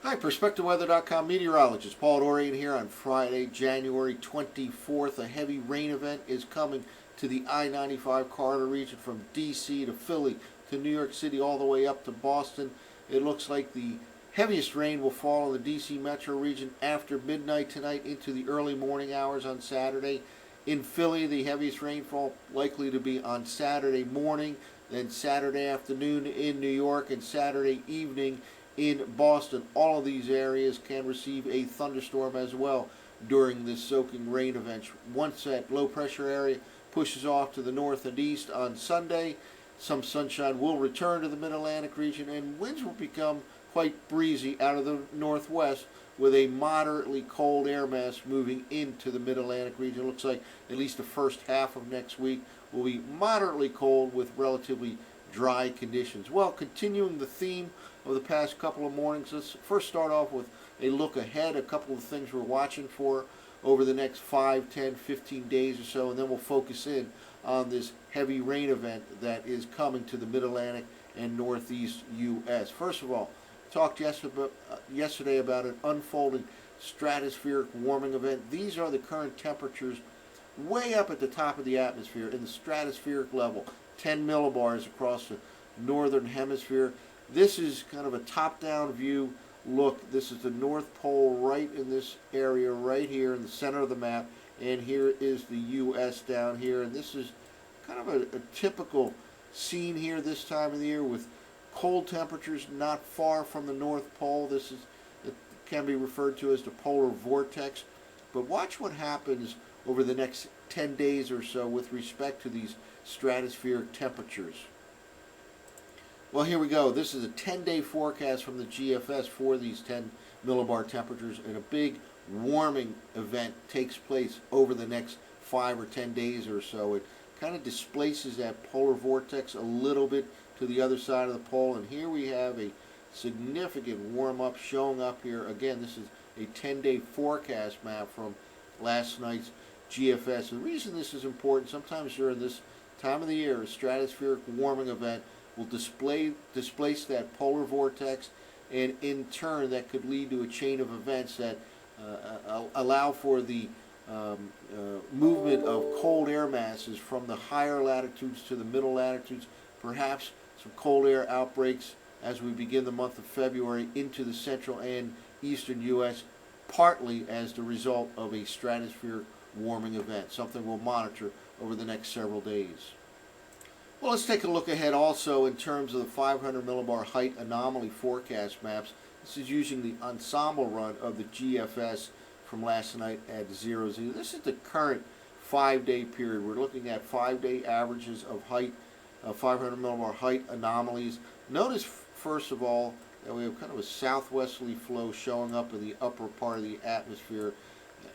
Hi, PerspectaWeather.com meteorologist Paul Dorian here on Friday, January 24th. A heavy rain event is coming to the I-95 corridor region from D.C. to Philly to New York City all the way up to Boston. It looks like the heaviest rain will fall in the D.C. metro region after midnight tonight into the early morning hours on Saturday. In Philly, the heaviest rainfall likely to be on Saturday morning, then Saturday afternoon in New York, and Saturday evening in Boston. All of these areas can receive a thunderstorm as well during this soaking rain event. Once that low pressure area pushes off to the north and east on Sunday, some sunshine will return to the mid-Atlantic region and winds will become quite breezy out of the northwest, with a moderately cold air mass moving into the mid-Atlantic region. It looks like at least the first half of next week will be moderately cold with relatively dry conditions. Well, continuing the theme of the past couple of mornings, let's first start off with a look ahead, a couple of things we're watching for over the next 5, 10, 15 days or so, and then we'll focus in on this heavy rain event that is coming to the mid-Atlantic and northeast U.S. First of all, talked yesterday about an unfolding stratospheric warming event. These are the current temperatures way up at the top of the atmosphere in the stratospheric level, 10 millibars across the northern hemisphere. This is kind of a top-down view look. This is the North Pole right in this area right here in the center of the map, and here is the U.S. down here, and this is kind of a typical scene here this time of the year with cold temperatures not far from the North Pole. It can be referred to as the polar vortex. But watch what happens over the next 10 days or so with respect to these stratospheric temperatures. Well, here we go. This is a 10-day forecast from the GFS for these 10 millibar temperatures, and a big warming event takes place over the next 5 or 10 days or so. It kind of displaces that polar vortex a little bit to the other side of the pole, and here we have a significant warm-up showing up here. Again, this is a 10-day forecast map from last night's GFS. The reason this is important, sometimes during this time of the year, a stratospheric warming event will displace that polar vortex, and in turn that could lead to a chain of events that allow for the movement of cold air masses from the higher latitudes to the middle latitudes, perhaps some cold air outbreaks as we begin the month of February into the central and eastern U.S., partly as the result of a stratospheric warming event, something we'll monitor over the next several days. Well, let's take a look ahead also in terms of the 500 millibar height anomaly forecast maps. This is using the ensemble run of the GFS from last night at 00. This is the current 5-day period. We're looking at 5-day averages of height, 500 millibar height anomalies. Notice, first of all, that we have kind of a southwesterly flow showing up in the upper part of the atmosphere.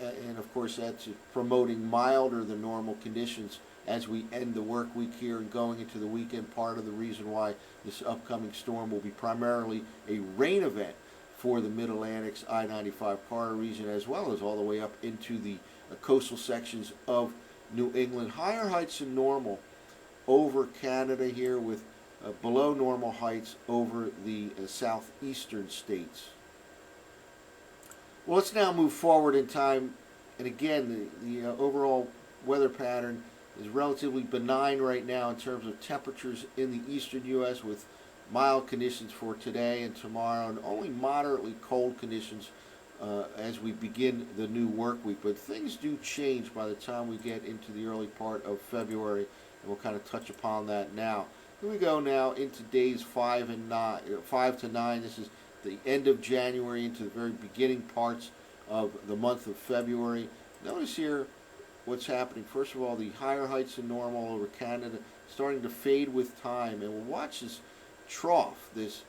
And of course, that's promoting milder than normal conditions as we end the work week here and going into the weekend. Part of the reason why this upcoming storm will be primarily a rain event for the Mid-Atlantic's I-95 corridor region, as well as all the way up into the coastal sections of New England. Higher heights than normal over Canada here, with below normal heights over the southeastern states. Well, let's now move forward in time, and again, the overall weather pattern is relatively benign right now in terms of temperatures in the eastern U.S., with mild conditions for today and tomorrow, and only moderately cold conditions as we begin the new work week. But things do change by the time we get into the early part of February, and we'll kind of touch upon that now. Here we go now into days 5 to 9. This is the end of January into the very beginning parts of the month of February. Notice here what's happening. First of all, the higher heights than normal over Canada starting to fade with time, and we'll watch this trough, this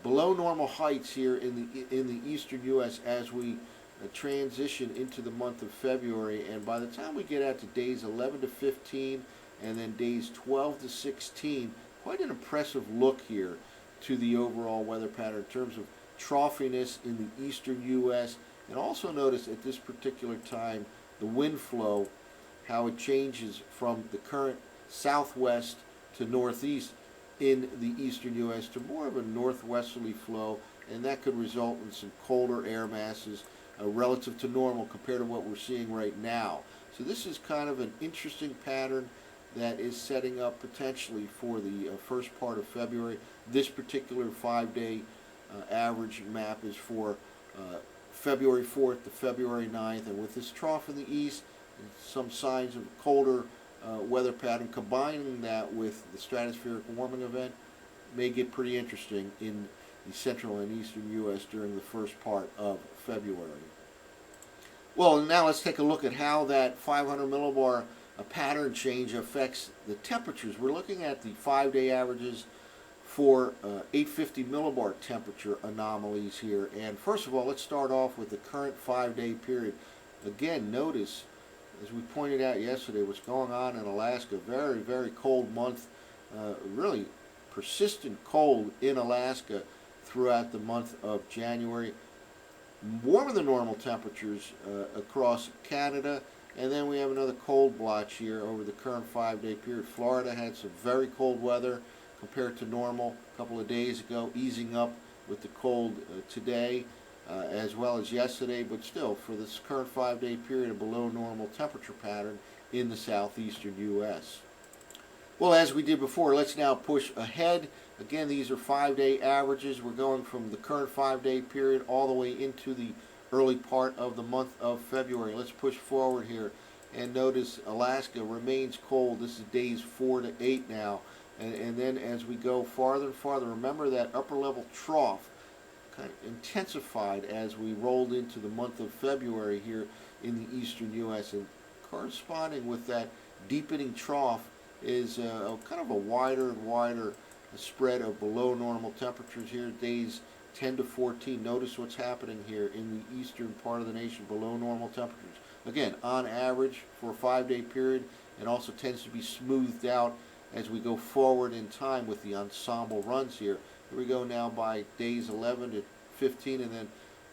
below normal heights here in the eastern U.S. as we transition into the month of February. And by the time we get out to days 11 to 15 and then days 12 to 16, quite an impressive look here to the overall weather pattern in terms of troughiness in the eastern U.S. And also notice at this particular time the wind flow, how it changes from the current southwest to northeast in the eastern U.S. to more of a northwesterly flow and that could result in some colder air masses relative to normal compared to what we're seeing right now. So this is kind of an interesting pattern that is setting up potentially for the first part of February. This particular 5-day average map is for February 4th to February 9th, and with this trough in the east and some signs of colder weather pattern, combining that with the stratospheric warming event, may get pretty interesting in the central and eastern U.S. during the first part of February. Well, now let's take a look at how that 500 millibar pattern change affects the temperatures. We're looking at the 5-day averages for 850 millibar temperature anomalies here. And first of all, let's start off with the current 5-day period. Again, notice, as we pointed out yesterday, what's going on in Alaska. Very, very cold month, really persistent cold in Alaska throughout the month of January. Warmer than normal temperatures across Canada, and then we have another cold blotch here over the current 5-day period. Florida had some very cold weather compared to normal a couple of days ago, easing up with the cold today as well as yesterday, but still for this current 5-day period, a below normal temperature pattern in the southeastern U.S. Well, as we did before, let's now push ahead. Again, these are 5-day averages. We're going from the current 5-day period all the way into the early part of the month of February. Let's push forward here and notice Alaska remains cold. This is days 4 to 8 now. And then as we go farther and farther, remember that upper level trough kind of intensified as we rolled into the month of February here in the eastern U.S. And corresponding with that deepening trough is kind of a wider and wider spread of below normal temperatures here, days 10 to 14. Notice what's happening here in the eastern part of the nation, below normal temperatures. Again, on average for a 5-day period, it also tends to be smoothed out as we go forward in time with the ensemble runs here. Here we go now by days 11 to 15, and then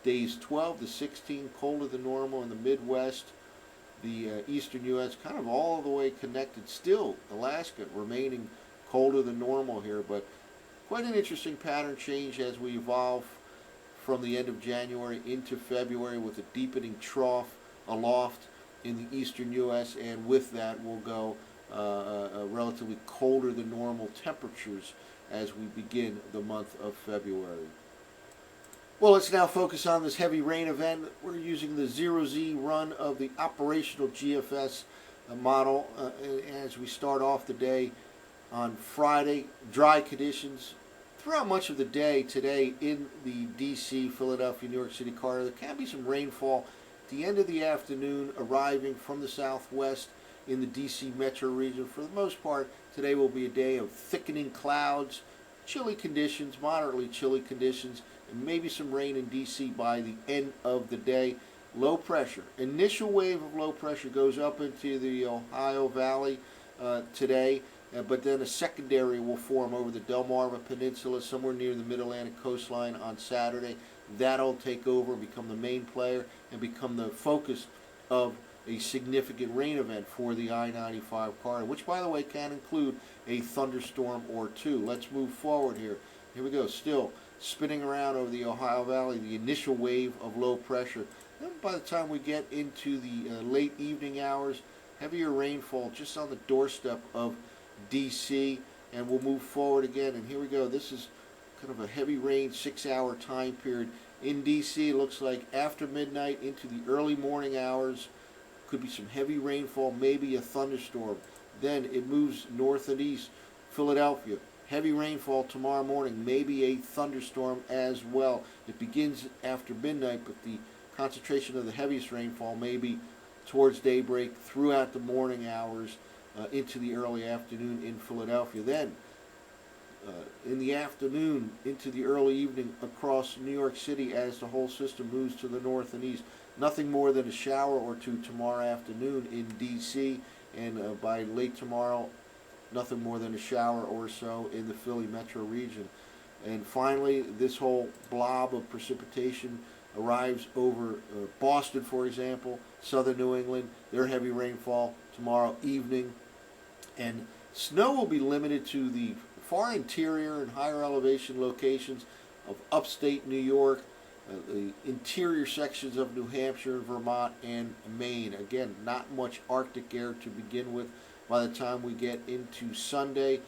days 12 to 16, colder than normal in the Midwest. The eastern U.S. kind of all the way connected. Still, Alaska remaining colder than normal here, but quite an interesting pattern change as we evolve from the end of January into February with a deepening trough aloft in the eastern U.S., and with that we'll go relatively colder than normal temperatures as we begin the month of February. Well, let's now focus on this heavy rain event. We're using the 0Z run of the operational GFS model as we start off the day on Friday. Dry conditions throughout much of the day today in the D.C., Philadelphia, New York City corridor. There can be some rainfall at the end of the afternoon arriving from the southwest in the D.C. metro region. For the most part, today will be a day of thickening clouds, chilly conditions, moderately chilly conditions, and maybe some rain in D.C. by the end of the day. Low pressure. Initial wave of low pressure goes up into the Ohio Valley today, but then a secondary will form over the Delmarva Peninsula somewhere near the Mid-Atlantic coastline on Saturday. That'll take over and become the main player and become the focus of a significant rain event for the I-95 corridor, which, by the way, can include a thunderstorm or two. Let's move forward here. Here we go. Still spinning around over the Ohio Valley, the initial wave of low pressure. Then by the time we get into the late evening hours, heavier rainfall just on the doorstep of D.C., and we'll move forward again. And here we go. This is kind of a heavy rain 6-hour time period in D.C. It looks like after midnight into the early morning hours. Could be some heavy rainfall, maybe a thunderstorm. Then it moves north and east. Philadelphia, heavy rainfall tomorrow morning, maybe a thunderstorm as well. It begins after midnight, but the concentration of the heaviest rainfall may be towards daybreak throughout the morning hours into the early afternoon in Philadelphia. Then in the afternoon into the early evening across New York City as the whole system moves to the north and east. Nothing more than a shower or two tomorrow afternoon in D.C., and by late tomorrow, nothing more than a shower or so in the Philly metro region. And finally, this whole blob of precipitation arrives over Boston, for example, southern New England. Their heavy rainfall tomorrow evening. And snow will be limited to the far interior and higher elevation locations, of upstate New York, the interior sections of New Hampshire, Vermont, and Maine. Again, not much Arctic air to begin with. By the time we get into Sunday,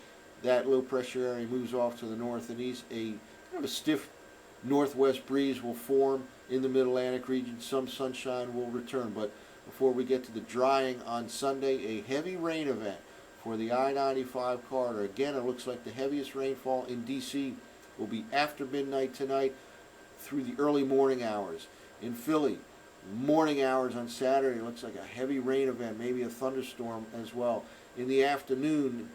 that low pressure area moves off to the north and east. A kind of a stiff northwest breeze will form in the mid-Atlantic region. Some sunshine will return, but before we get to the drying on Sunday, a heavy rain event for the I-95 corridor. Again, it looks like the heaviest rainfall in D.C. will be after midnight tonight through the early morning hours. In Philly, morning hours on Saturday, it looks like a heavy rain event, maybe a thunderstorm as well. In the afternoon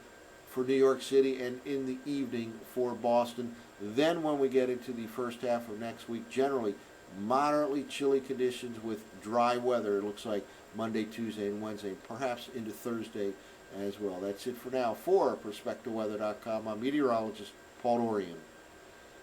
for New York City, and in the evening for Boston. Then when we get into the first half of next week, generally moderately chilly conditions with dry weather. It looks like Monday, Tuesday, and Wednesday, perhaps into Thursday as well. That's it for now. For PerspectaWeather.com, I'm meteorologist Paul Dorian.